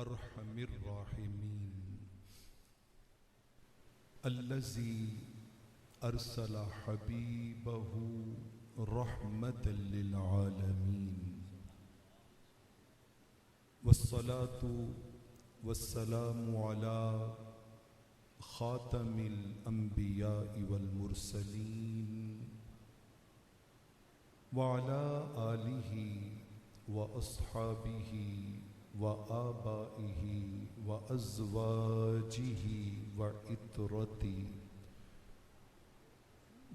ارحم الراحمین الذی ارسل حبیبہ رحمۃ للعالمین والصلاة والسلام علی خاتم الانبیاء والمرسلین وعلی آلہ واصحابہ وآبائہ وازواجہ وعطرتہ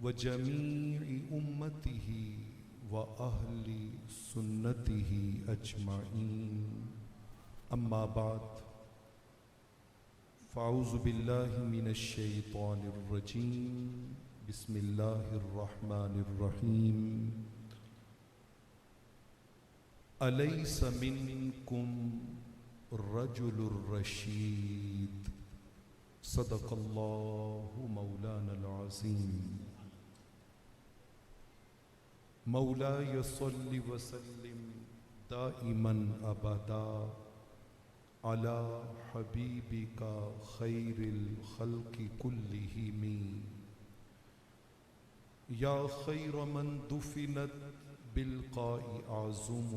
وجمیع امتہ واہل سنتہ اجمعین اما بعد فاعوذ باللہ من الشیطان الرجیم بسم اللہ الرحمن الرحیم الیس منکم رجل رشید صدق اللہ مولانا العظیم مولاي صل وسلم دائما ابدا على حبيبك خير الخلق كلهم يا خير من دفنت بالقاء اعظم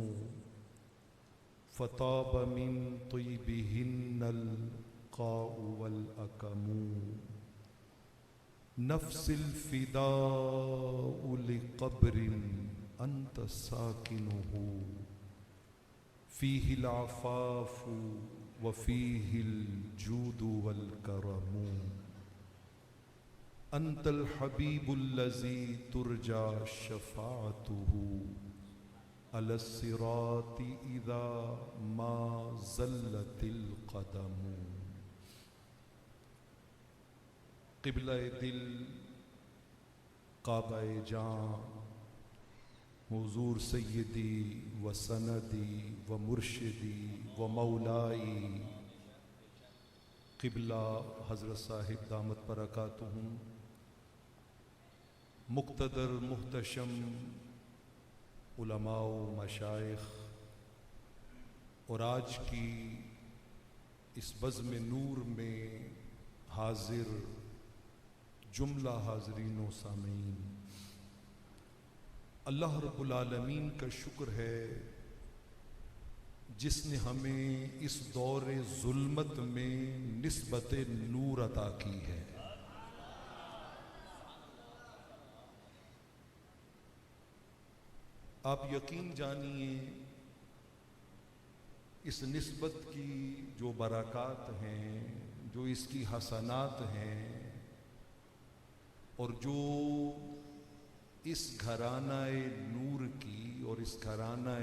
فطاب من طيبهن القاء والاكم نفس الفداء لقبر أنت ساكنه فيه العفاف وفيه الجود والكرم أنت الحبيب الذي ترجى شفاعته على الصراط إذا ما زلت القدم قبلہ دل کعبہ جاں حضور سیدی و سندی و مرشدی و مولائی قبلہ حضرت صاحب دامت برکاتہم مقتدر محتشم علماء و مشائخ اور آج کی اس بزم نور میں حاضر جملہ حاضرین و سامعین، اللہ رب العالمین کا شکر ہے جس نے ہمیں اس دور ظلمت میں نسبت نور عطا کی ہے۔ آپ یقین جانیے اس نسبت کی جو برکات ہیں، جو اس کی حسنات ہیں، اور جو اس گھرانہ نور کی اور اس گھرانہ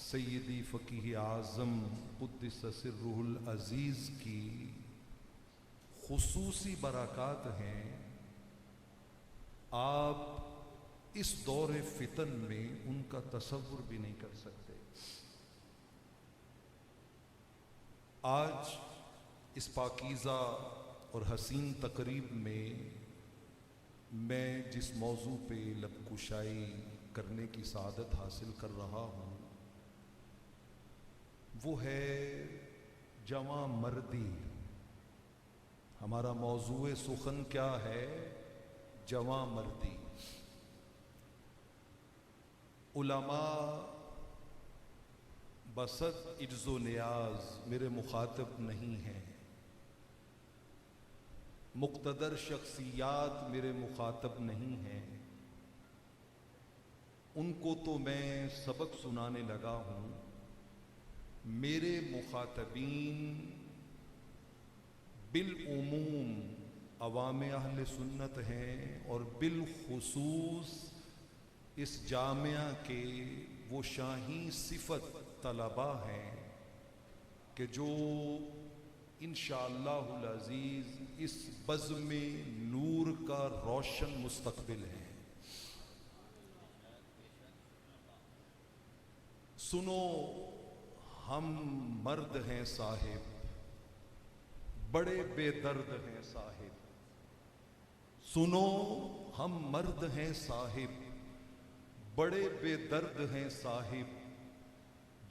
سیدی فقیہ اعظم قدس سرہ العزیز کی خصوصی برکات ہیں، آپ اس دور فتن میں ان کا تصور بھی نہیں کر سکتے۔ آج اس پاکیزہ اور حسین تقریب میں جس موضوع پہ لب کشائی کرنے کی سعادت حاصل کر رہا ہوں وہ ہے جواں مردی۔ ہمارا موضوع سخن کیا ہے؟ جواں مردی۔ علماء بسط عجز و نیاز میرے مخاطب نہیں ہیں، مقتدر شخصیات میرے مخاطب نہیں ہیں، ان کو تو میں سبق سنانے لگا ہوں۔ میرے مخاطبین بالعموم عوام اہل سنت ہیں، اور بالخصوص اس جامعہ کے وہ شاہین صفت طلباء ہیں کہ جو انشاءاللہ العزیز اس بزم نور کا روشن مستقبل ہے۔ سنو ہم مرد ہیں صاحب، بڑے بے درد ہیں صاحب، سنو ہم مرد ہیں صاحب، بڑے بے درد ہیں صاحب،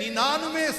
99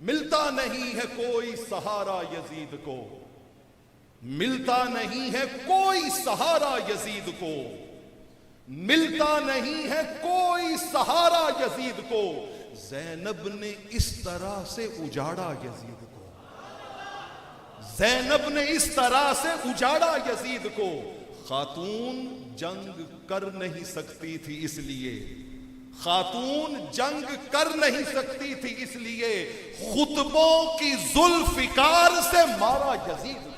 ملتا نہیں ہے کوئی سہارا یزید کو، ملتا نہیں ہے کوئی سہارا یزید کو، ملتا نہیں ہے کوئی سہارا یزید کو، زینب نے اس طرح سے اجاڑا یزید کو، زینب نے اس طرح سے اجاڑا یزید کو۔ خاتون جنگ کر نہیں سکتی تھی اس لیے، خاتون جنگ کر نہیں سکتی تھی اس لیے خطبوں کی ذوالفقار سے مارا یزید کو۔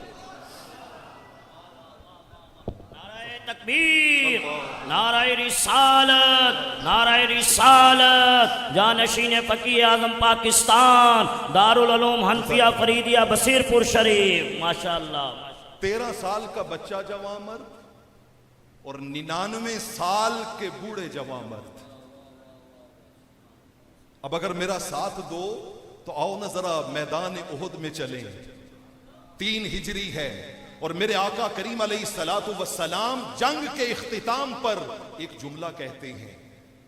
تکبیر، نعرہ رسالت، نعرہ رسالت، جانشین فقیہ اعظم پاکستان، دارالعلوم حنفیہ فریدیہ بصیر پور شریف، ماشاءاللہ۔ 13 سال کا بچہ جوان مرد اور 99 سال کے بوڑھے جوان مرد۔ اب اگر میرا ساتھ دو تو آؤ نہ ذرا میدان احد میں چلیں۔ 3 ہجری ہے اور میرے آقا کریم علیہ الصلوۃ والسلام جنگ کے اختتام پر ایک جملہ کہتے ہیں،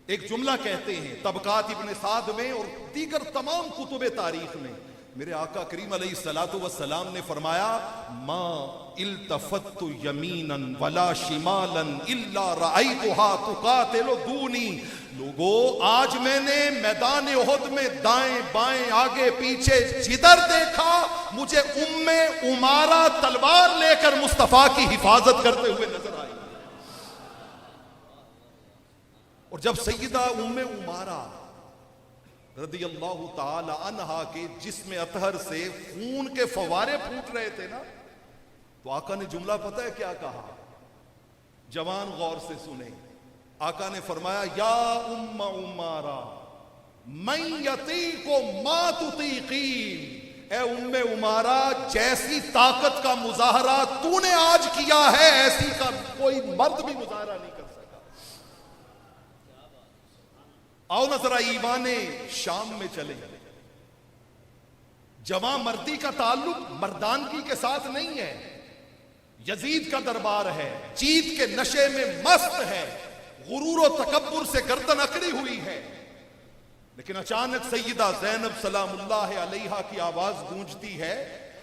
ایک جملہ کہتے ہیں طبقات ابن سعد میں اور دیگر تمام کتب تاریخ میں۔ میرے آقا کریم علیہ الصلوۃ والسلام نے فرمایا ما التفت یمینا ولا شمالا الا رأیتها تقاتل دونی۔ لوگوں، آج میں نے میدان احد میں دائیں بائیں آگے پیچھے جدھر دیکھا مجھے ام امارہ تلوار لے کر مصطفیٰ کی حفاظت کرتے ہوئے نظر آئی۔ اور جب سیدہ ام امارہ رضی اللہ تعالی عنہا کے جسم اطہر سے خون کے فوارے پھوٹ رہے تھے نا، تو آقا نے جملہ پتہ ہے کیا کہا؟ جوان غور سے سنیں۔ آقا نے فرمایا یا ام امارہ من یطیق ما تطیقین، اے ام امارہ جیسی طاقت کا مظاہرہ تو نے آج کیا ہے ایسی کا کوئی مرد بھی مظاہرہ نہیں کر سکا۔ آؤ نہ ذرا ایوان شام میں چلے۔ جوان مردی کا تعلق مردانگی کے ساتھ نہیں ہے، یزید کا دربار ہے، جیت کے نشے میں مست ہے، غرور و تکبر سے گردن اکڑی ہوئی ہے۔ لیکن اچانک سیدہ زینب سلام اللہ علیہا کی آواز گونجتی ہے۔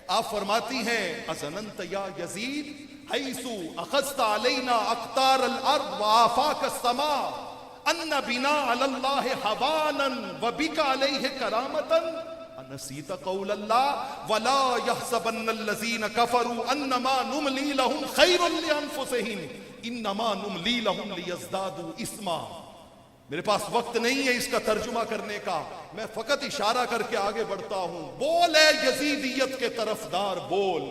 آپ فرماتی ہیں اذننت یا یزید حیث اخذت علینا اقطار الارض وآفاق السماء ان بنا علی اللہ حوانا وبک علیہ کرامتا انسیت قول اللہ ولا یحسبن الذین کفروا انما نملی لهم خیر لانفسہم انما نملی لهم لیزدادوا اثما۔ میرے پاس وقت نہیں ہے اس کا ترجمہ کرنے کا، میں فقط اشارہ کر کے آگے بڑھتا ہوں۔ بول اے یزیدیت کے طرفدار، بول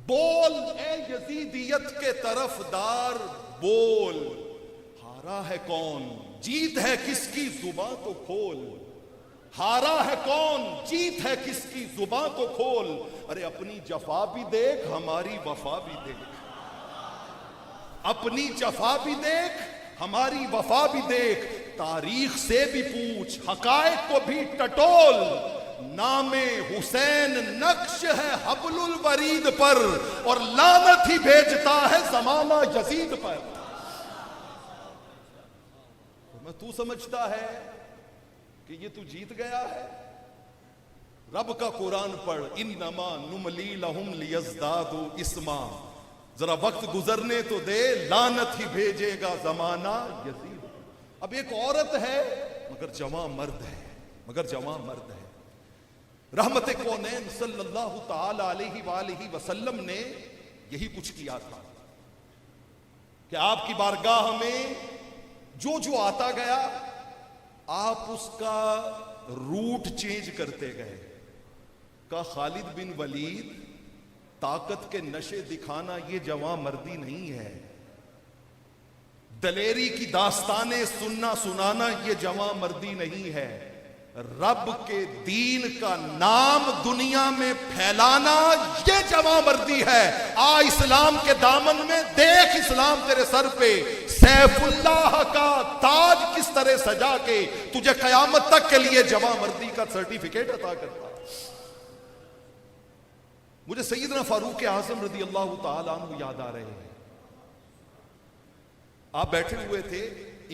بول اے یزیدیت کے طرفدار، بول۔ ہارا ہے کون، جیت ہے کس کی، زباں تو کھول۔ ہارا ہے کون، جیت ہے کس کی، زباں تو کھول۔ ارے اپنی جفا بھی دیکھ، ہماری وفا بھی دیکھ، اپنی جفا بھی دیکھ، ہماری وفا بھی دیکھ، تاریخ سے بھی پوچھ، حقائق کو بھی ٹٹول۔ نام حسین نقش ہے حبل الورید پر اور لعنت ہی بھیجتا ہے زمانہ یزید پر۔ تو سمجھتا ہے کہ یہ تو جیت گیا ہے؟ رب کا قرآن پڑھ، انما نملی لہم لیزدادوا اثما۔ ذرا وقت گزرنے تو دے، لعنت ہی بھیجے گا زمانہ یزید۔ اب ایک عورت ہے مگر جواں مرد ہے، مگر جواں مرد ہے۔ رحمت کونین صلی اللہ تعالی علیہ وآلہ وسلم نے یہی کچھ کیا تھا کہ آپ کی بارگاہ میں جو جو آتا گیا آپ اس کا روٹ چینج کرتے گئے۔ کہ خالد بن ولید طاقت کے نشے دکھانا یہ جواں مردی نہیں ہے، دلیری کی داستانیں سننا سنانا یہ جواں مردی نہیں ہے، رب کے دین کا نام دنیا میں پھیلانا یہ جواں مردی ہے۔ آ اسلام کے دامن میں دیکھ اسلام تیرے سر پہ سیف اللہ کا تاج کس طرح سجا کے تجھے قیامت تک کے لیے جواں مردی کا سرٹیفکیٹ عطا کرتا۔ مجھے سیدنا فاروق اعظم رضی اللہ تعالیٰ عنہ یاد آ رہے ہیں۔ آپ بیٹھے ہوئے تھے،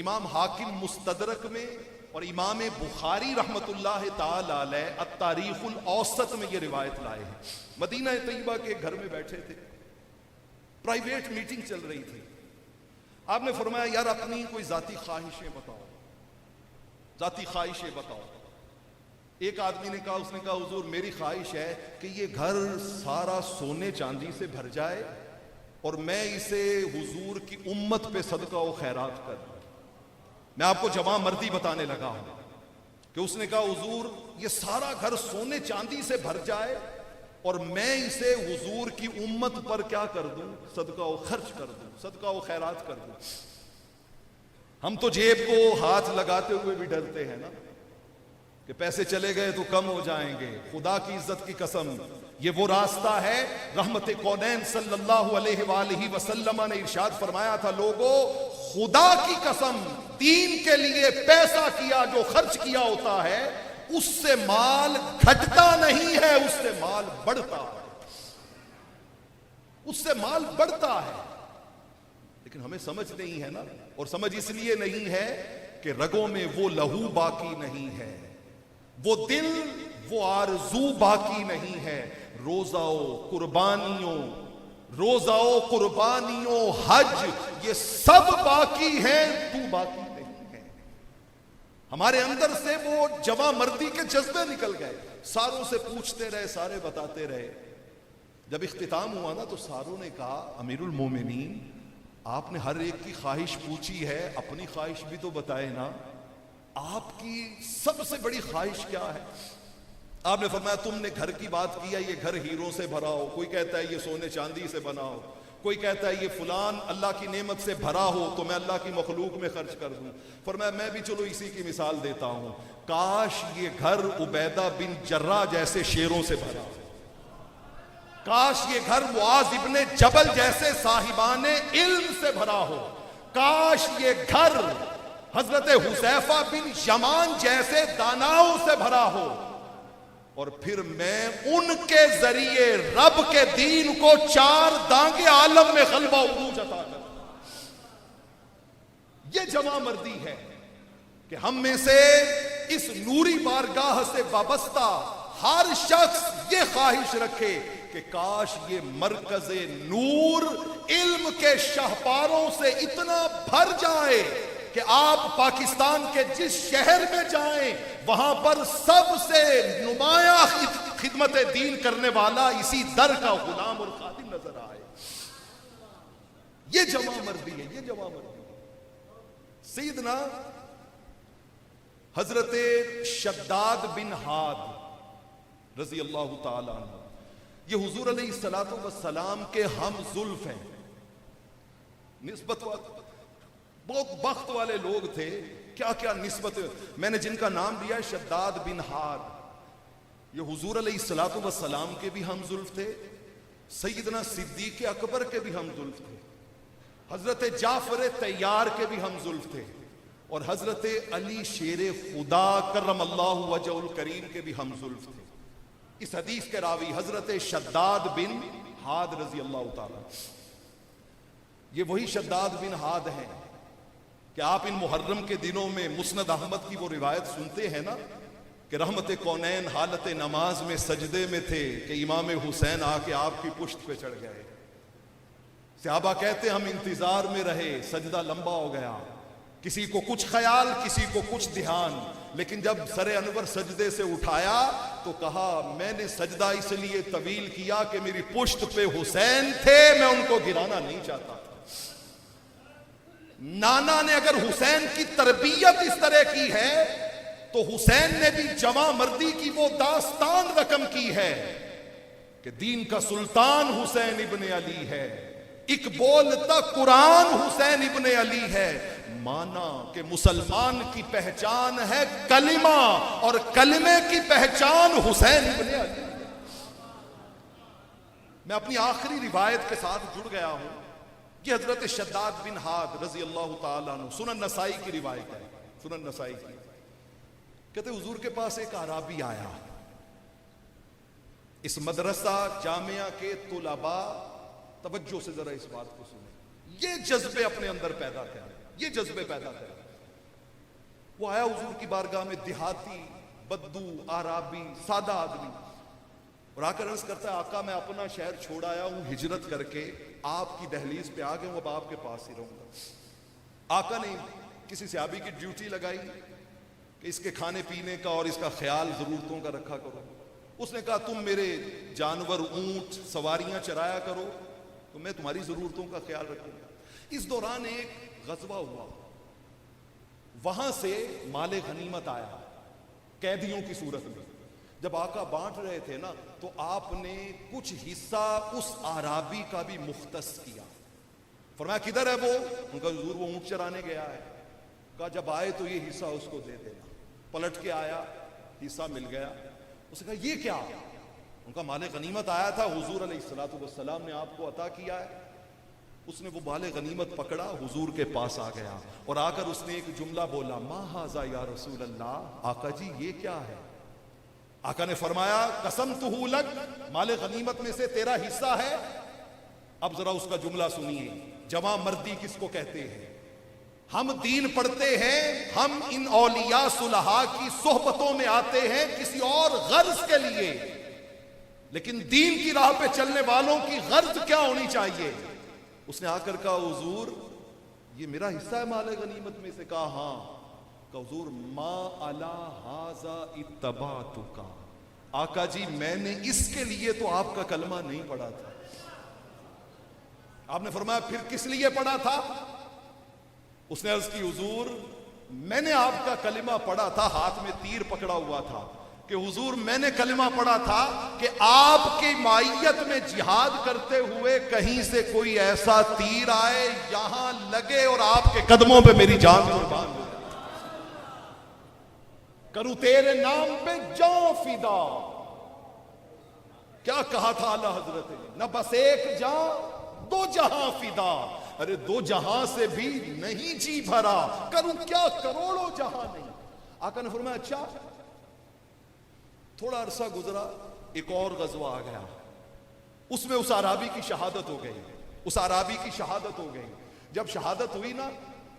امام حاکم مستدرک میں اور امام بخاری رحمت اللہ تعالی علیہ التاریخ الاوسط میں یہ روایت لائے ہیں. مدینہ طیبہ کے گھر میں بیٹھے تھے, پرائیویٹ میٹنگ چل رہی تھی. آپ نے فرمایا یار اپنی کوئی ذاتی خواہشیں بتاؤ, ذاتی خواہشیں بتاؤ. ایک آدمی نے کہا, اس نے کہا حضور میری خواہش ہے کہ یہ گھر سارا سونے چاندی سے بھر جائے اور میں اسے حضور کی امت پہ صدقہ و خیرات کر دوں. میں آپ کو جوان مردی بتانے لگا ہوں کہ اس نے کہا حضور یہ سارا گھر سونے چاندی سے بھر جائے اور میں اسے حضور کی امت پر کیا کر دوں, صدقہ و خرچ کر دوں, صدقہ و خیرات کر دوں. ہم تو جیب کو ہاتھ لگاتے ہوئے بھی ڈرتے ہیں نا کہ پیسے چلے گئے تو کم ہو جائیں گے. خدا کی عزت کی قسم یہ وہ راستہ ہے. رحمت کونین صلی اللہ علیہ وآلہ وسلم نے ارشاد فرمایا تھا, لوگوں خدا کی قسم دین کے لیے پیسہ کیا جو خرچ کیا ہوتا ہے اس سے مال گھٹتا نہیں ہے, اس سے مال بڑھتا ہے, اس سے مال بڑھتا ہے. لیکن ہمیں سمجھ نہیں ہے نا, اور سمجھ اس لیے نہیں ہے کہ رگوں میں وہ لہو باقی نہیں ہے, وہ دل وہ آرزو باقی نہیں ہے. روزہ و قربانیوں حج یہ سب باقی ہیں, تو باقی نہیں ہے. ہمارے اندر سے وہ جواں مردی کے جذبے نکل گئے. ساروں سے پوچھتے رہے, سارے بتاتے رہے. جب اختتام ہوا نا تو ساروں نے کہا امیر المومنین آپ نے ہر ایک کی خواہش پوچھی ہے, اپنی خواہش بھی تو بتائے نا, آپ کی سب سے بڑی خواہش کیا ہے؟ آپ نے فرمایا تم نے گھر کی بات کیا, یہ گھر ہیروں سے بھرا ہو, کوئی کہتا ہے یہ سونے چاندی سے بنا ہو, کوئی کہتا ہے یہ فلان اللہ کی نعمت سے بھرا ہو تو میں اللہ کی مخلوق میں خرچ کر دوں. فرمایا میں بھی چلو اسی کی مثال دیتا ہوں, کاش یہ گھر عبیدہ بن جراح جیسے شیروں سے بھرا ہو, کاش یہ گھر معاذ ابن جبل جیسے صاحبان علم سے بھرا ہو, کاش یہ گھر حضرت حذیفہ بن یمان جیسے داناؤں سے بھرا ہو, اور پھر میں ان کے ذریعے رب کے دین کو 4 دانگے عالم میں غلبہ عروج عطا کروں. یہ جواں مردی ہے کہ ہم میں سے اس نوری بارگاہ سے وابستہ ہر شخص یہ خواہش رکھے کہ کاش یہ مرکز نور علم کے شاہپاروں سے اتنا بھر جائے کہ آپ پاکستان کے جس شہر میں جائیں وہاں پر سب سے نمایاں خدمت دین کرنے والا اسی در کا غلام اور خادم نظر آئے. یہ جواں مردی ہے, یہ جواں مردی ہے. سیدنا حضرت شداد بن ہاد رضی اللہ تعالی عنہ یہ حضور علیہ السلام کے ہم زلف ہیں. نسبت بہت بخت والے لوگ تھے, کیا کیا نسبت. میں نے جن کا نام دیا ہے شداد بن ہاد, یہ حضور علیہ السلام کے بھی ہم زلف تھے, سیدنا صدیق اکبر کے بھی ہم زلف تھے, حضرت جعفر طیار کے بھی ہم زلف تھے, اور حضرت علی شیر خدا کرم اللہ وجہ الکریم کے بھی ہم زلف تھے. اس حدیث کے راوی حضرت شداد بن ہاد رضی اللہ تعالی, یہ وہی شداد بن ہاد ہیں کہ آپ ان محرم کے دنوں میں مسند احمد کی وہ روایت سنتے ہیں نا کہ رحمت کونین حالت نماز میں سجدے میں تھے کہ امام حسین آ کے آپ کی پشت پہ چڑھ گئے. صحابہ کہتے ہم انتظار میں رہے, سجدہ لمبا ہو گیا, کسی کو کچھ خیال کسی کو کچھ دھیان, لیکن جب سر انور سجدے سے اٹھایا تو کہا میں نے سجدہ اس لیے طویل کیا کہ میری پشت پہ حسین تھے, میں ان کو گرانا نہیں چاہتا. نانا نے اگر حسین کی تربیت اس طرح کی ہے تو حسین نے بھی جواں مردی کی وہ داستان رقم کی ہے کہ دین کا سلطان حسین ابن علی ہے, ایک بولتا قرآن حسین ابن علی ہے. مانا کہ مسلمان کی پہچان ہے کلمہ اور کلمے کی پہچان حسین ابن علی. میں اپنی آخری روایت کے ساتھ جڑ گیا ہوں. یہ حضرت شداد بن ہاد رضی اللہ تعالیٰ عنہ, سنن نسائی کی روایت ہے, سنن نسائی کی. کہتے حضور کے پاس ایک اعرابی آیا. اس مدرسہ جامعہ کے طلباء توجہ سے ذرا اس بات کو سنیں, یہ جذبے اپنے اندر پیدا کریں, یہ جذبے پیدا کریں. وہ آیا حضور کی بارگاہ میں، دیہاتی، بدو، آرابی، سادہ آدمی، اور آ کر عرض کرتا ہے آقا میں اپنا شہر چھوڑ آیا ہوں ہجرت کر کے، آپ کی دہلیز پہ آ گیا ہوں، اب آپ کے پاس ہی رہوں گا۔ آقا نے کسی صحابی کی ڈیوٹی لگائی کہ اس کے کھانے پینے کا اور اس کا خیال ضرورتوں کا رکھا کرو۔ اس نے کہا تم میرے جانور، اونٹ، سواریاں چرایا کرو تو میں تمہاری ضرورتوں کا خیال رکھوں گا۔ اس دوران ایک غزوہ ہوا، وہاں سے مال غنیمت آیا قیدیوں کی صورت میں۔ جب آقا بانٹ رہے تھے نا تو آپ نے کچھ حصہ اس آرابی کا بھی مختص کیا۔ فرمایا کدھر ہے وہ؟ ان کا حضور وہ اونٹ چرانے گیا ہے۔ کہا جب آئے تو یہ حصہ اس کو دے دینا۔ پلٹ کے آیا، حصہ مل گیا۔ اس نے کہا یہ کیا؟ ان کا مال غنیمت آیا تھا، حضور علیہ الصلوۃ والسلام نے آپ کو عطا کیا ہے۔ اس نے وہ مال غنیمت پکڑا، حضور کے پاس آ گیا اور آ کر اس نے ایک جملہ بولا، ما ھذا یا رسول اللہ، آقا جی یہ کیا ہے؟ آقا نے فرمایا قسمتہ لک، مال غنیمت میں سے تیرا حصہ ہے۔ اب ذرا اس کا جملہ سنیے، جواں مردی کس کو کہتے ہیں؟ ہم دین پڑھتے ہیں، ہم ان اولیاء صلحاء کی صحبتوں میں آتے ہیں کسی اور غرض کے لیے، لیکن دین کی راہ پہ چلنے والوں کی غرض کیا ہونی چاہیے؟ اس نے آ کر کہا حضور یہ میرا حصہ ہے مال غنیمت میں سے؟ کہا ہاں۔ کہا حضور ما علی ھذا اتبعتک، آقا جی میں نے اس کے لیے تو آپ کا کلمہ نہیں پڑھا تھا۔ آپ نے فرمایا پھر کس لیے پڑھا تھا؟ اس نے عرض کی حضور میں نے آپ کا کلمہ پڑھا تھا، ہاتھ میں تیر پکڑا ہوا تھا کہ حضور میں نے کلمہ پڑھا تھا کہ آپ کی مائیت میں جہاد کرتے ہوئے کہیں سے کوئی ایسا تیر آئے یہاں لگے اور آپ کے قدموں پہ میری جان قربان ہو جائے، کروں تیرے نام پہ جان فدا۔ کیا کہا تھا اعلیٰ حضرت نے؟ نہ بس ایک جان دو جہاں فدا، ارے دو جہاں سے بھی نہیں جی بھرا، کروں کیا کروڑوں جہاں نہیں۔ آقا نے فرمایا اچھا۔ تھوڑا عرصہ گزرا، ایک اور غزوہ آ گیا، اس میں اس عرابی کی شہادت ہو گئی، اس عرابی کی شہادت ہو گئی۔ جب شہادت ہوئی نا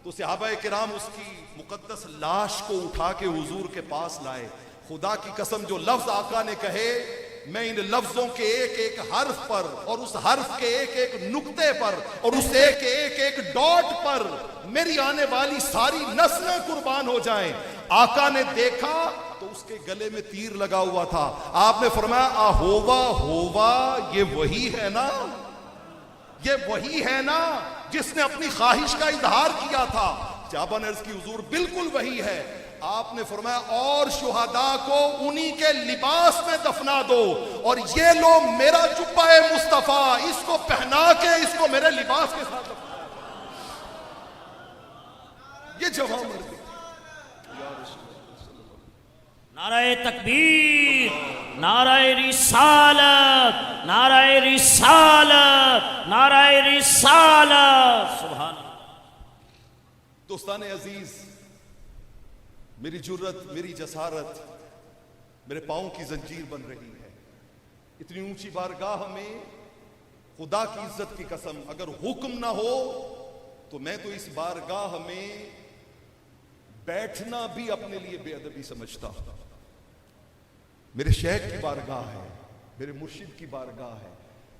تو صحابہ کرام اس کی مقدس لاش کو اٹھا کے حضور کے پاس لائے۔ خدا کی قسم جو لفظ آقا نے کہے، میں ان لفظوں کے ایک ایک حرف پر اور اس حرف کے ایک ایک نقطے پر اور اس ایک ایک ڈاٹ پر میری آنے والی ساری نسلیں قربان ہو جائیں۔ آقا نے دیکھا تو اس کے گلے میں تیر لگا ہوا تھا۔ آپ نے فرمایا آہووا ہووا، یہ وہی ہے نا، یہ وہی ہے نا جس نے اپنی خواہش کا اظہار کیا تھا؟ صحابہ نے عرض کی حضور بالکل وہی ہے۔ آپ نے فرمایا اور شہداء کو انہی کے لباس میں دفنا دو، اور یہ لو میرا جبہ مصطفیٰ، اس کو پہنا کے اس کو میرے لباس کے ساتھ دفنا دو۔ یہ جوان مرد، نعرہ تکبیر، نعرہ رسالت، نعرہ رسالت، نعرہ رسالت، سبحان اللہ۔ دوستان عزیز، میری جرت، میری جسارت میرے پاؤں کی زنجیر بن رہی ہے۔ اتنی اونچی بارگاہ میں خدا کی عزت کی قسم اگر حکم نہ ہو تو میں تو اس بارگاہ میں بیٹھنا بھی اپنے لیے بے ادبی سمجھتا ہوں۔ میرے شیخ کی بارگاہ ہے، میرے مرشد کی بارگاہ ہے،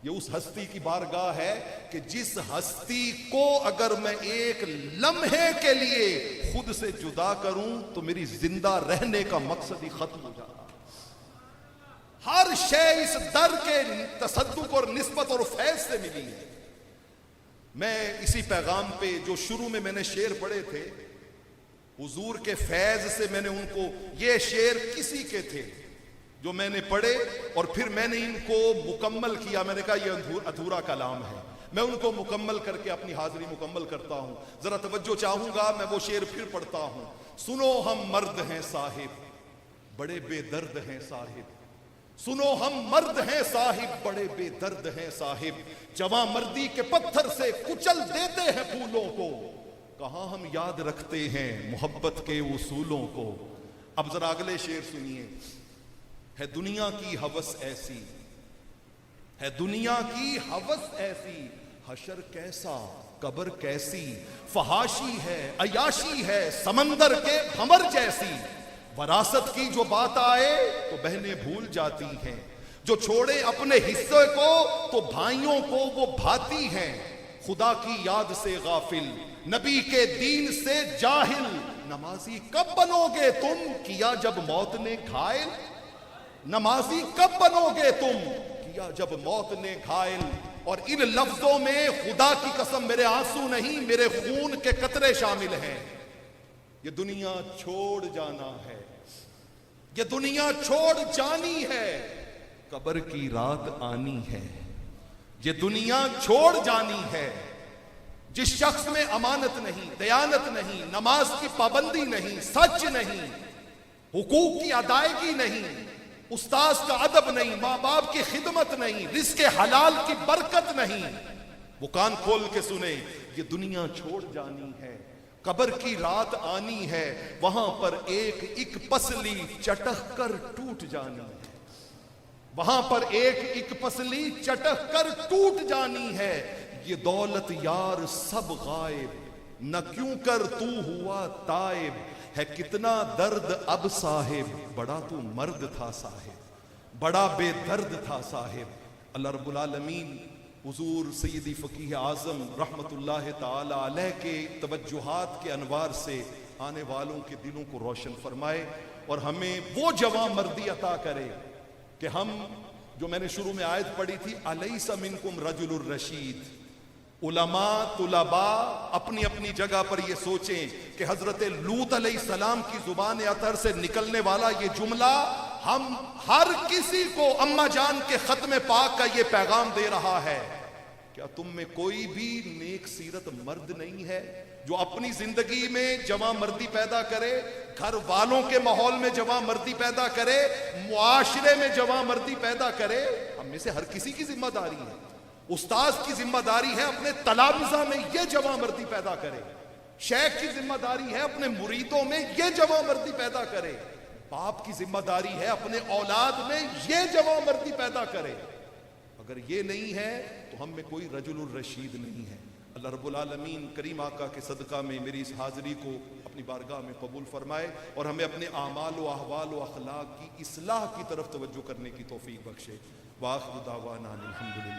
یہ اس ہستی کی بارگاہ ہے کہ جس ہستی کو اگر میں ایک لمحے کے لیے خود سے جدا کروں تو میری زندہ رہنے کا مقصد ہی ختم ہو جاتا۔ ہر شے اس در کے تصدق اور نسبت اور فیض سے ملی ہے۔ میں اسی پیغام پہ جو شروع میں نے شعر پڑھے تھے، حضور کے فیض سے میں نے ان کو، یہ شعر کسی کے تھے جو میں نے پڑھے اور پھر میں نے ان کو مکمل کیا۔ میں نے کہا یہ ادھورا کلام ہے، میں ان کو مکمل کر کے اپنی حاضری مکمل کرتا ہوں۔ ذرا توجہ چاہوں گا، میں وہ شعر پھر پڑھتا ہوں۔ سنو ہم مرد ہیں صاحب، بڑے بے درد ہیں صاحب، سنو ہم مرد ہیں صاحب، بڑے بے درد ہیں صاحب، جواں مردی کے پتھر سے کچل دیتے ہیں پھولوں کو، کہاں ہم یاد رکھتے ہیں محبت کے اصولوں کو۔ اب ذرا اگلے شعر سنیے۔ ہے دنیا کی ہوس ایسی، ہے دنیا کی ہوس ایسی، حشر کیسا، قبر کیسی، فحاشی ہے، عیاشی ہے سمندر کے بھمر جیسی۔ وراثت کی جو بات آئے تو بہنیں بھول جاتی ہیں، جو چھوڑے اپنے حصے کو تو بھائیوں کو وہ بھاتی ہیں۔ خدا کی یاد سے غافل، نبی کے دین سے جاہل، نمازی کب بنو گے تم کیا جب موت نے گھائل؟ نمازی کب بنو گے تم کیا جب موت نے گھائل؟ اور ان لفظوں میں خدا کی قسم میرے آنسو نہیں، میرے خون کے قطرے شامل ہیں۔ یہ دنیا چھوڑ جانا ہے، یہ دنیا چھوڑ جانی ہے، قبر کی رات آنی ہے۔ یہ دنیا چھوڑ جانی ہے۔ جس شخص میں امانت نہیں، دیانت نہیں، نماز کی پابندی نہیں، سچ نہیں، حقوق کی ادائیگی نہیں، استاذ کا ادب نہیں، ماں باپ کی خدمت نہیں، رزق حلال کی برکت نہیں، وہ کان کھول کے سنے، یہ دنیا چھوڑ جانی ہے، قبر کی رات آنی ہے، وہاں پر ایک ایک پسلی چٹک کر ٹوٹ جانی ہے، وہاں پر ایک ایک پسلی چٹک کر ٹوٹ جانی ہے۔ یہ دولت یار سب غائب، نہ کیوں کر تو ہوا تائب، ہے کتنا درد اب صاحب، بڑا تو مرد تھا صاحب، بڑا بے درد تھا صاحب۔ اللہ رب العالمین حضور سیدی فقیہ اعظم رحمت اللہ تعالی علیہ کے توجہات کے انوار سے آنے والوں کے دلوں کو روشن فرمائے، اور ہمیں وہ جواں مردی عطا کرے کہ ہم، جو میں نے شروع میں آیت پڑھی تھی، الیس منکم رجل الرشید، علماء طلباء اپنی اپنی جگہ پر یہ سوچیں کہ حضرت لوط علیہ السلام کی زبان اطہر سے نکلنے والا یہ جملہ ہم ہر کسی کو اماں جان کے ختم پاک کا یہ پیغام دے رہا ہے۔ کیا تم میں کوئی بھی نیک سیرت مرد نہیں ہے جو اپنی زندگی میں جواں مردی پیدا کرے، گھر والوں کے ماحول میں جواں مردی پیدا کرے، معاشرے میں جواں مردی پیدا کرے؟ ہم میں سے ہر کسی کی ذمہ داری ہے، استاذ کی ذمہ داری ہے اپنے تلامذہ میں یہ جواں مردی پیدا کرے، شیخ کی ذمہ داری ہے اپنے مریدوں میں یہ جواں مردی پیدا کرے، باپ کی ذمہ داری ہے اپنے اولاد میں یہ جواں مردی پیدا کرے۔ اگر یہ نہیں ہے تو ہم میں کوئی رجل الرشید نہیں ہے۔ اللہ رب العالمین کریم آقا کے صدقہ میں میری اس حاضری کو اپنی بارگاہ میں قبول فرمائے، اور ہمیں اپنے اعمال و احوال و اخلاق کی اصلاح کی طرف توجہ کرنے کی توفیق بخشے۔ وآخر دعوانا الحمدللہ۔